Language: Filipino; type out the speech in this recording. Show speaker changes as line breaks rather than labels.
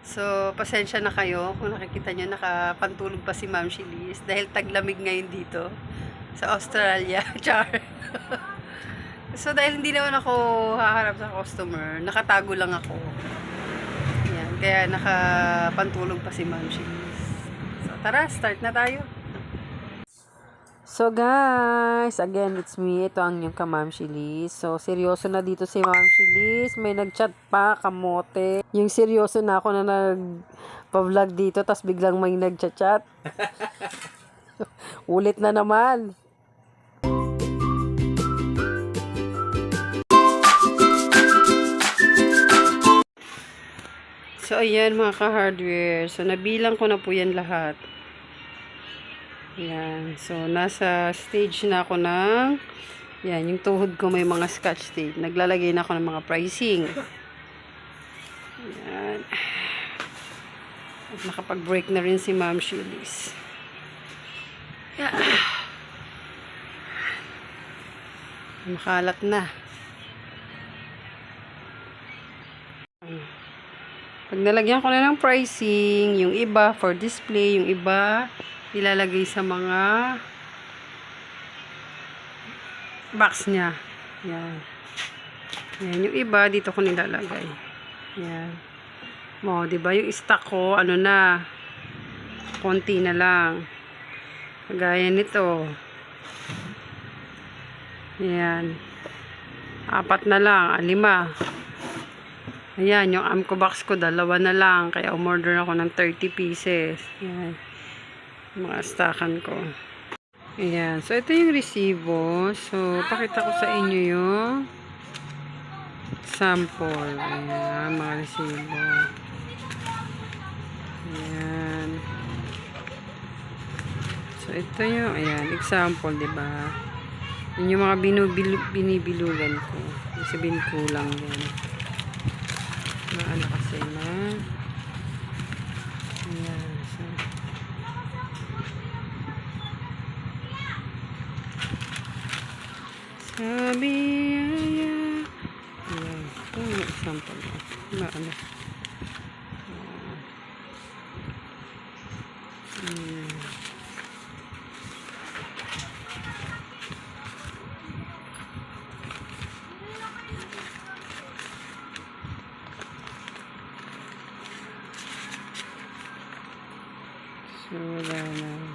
So, pasensya na kayo kung nakikita nyo nakapantulog pa si Ma'am Shilis dahil taglamig ngayon dito sa Australia. Char. So, dahil hindi naman ako haharap sa customer, nakatago lang ako. Yan, kaya nakapantulog pa si Ma'am Shilis. So, tara, start na tayo. So guys, again, it's me. Ito ang yung ka-Ma'am Shilis. So, seryoso na dito si Ma'am Shilis. May nag-chat pa, kamote. Yung seryoso na ako na nag-vlog dito, tas biglang may nag-chat. Ulit na naman. So, ayan mga ka-hardware. So, nabilang ko na po yan lahat. Yan. So, nasa stage na ako ng yan, yung tuhod ko may mga scotch tape. Naglalagay na ako ng mga pricing. Yan. At nakapag-break na rin si Ma'am Shilis. Yan. Makalat na. Pag nalagyan ko na ng pricing, yung iba for display, yung iba ilalagay sa mga box niya. Yan. Yan. Yung iba, dito ko nilalagay. Yan. Mo, diba? Yung stock ko, ano na, konti na lang. Kagaya nito. Yan. 4 na lang. 5. Ayan, yung Amco box ko, 2 na lang. Kaya umorder ako ng 30 pieces. Yan. Mga stockan ko. Ayan. So, ito yung resibo. So, pakita ko sa inyo yung sample. Ayan, mga resibo. Ayan. So, ito yung, ayan, example, diba? Yun yung mga binibilugan ko. Yung sabihin kulang yan. Maano kasi na. Ayan. So, sabi, ayan. Ayan. Ito yung example. Maano. So, wala na.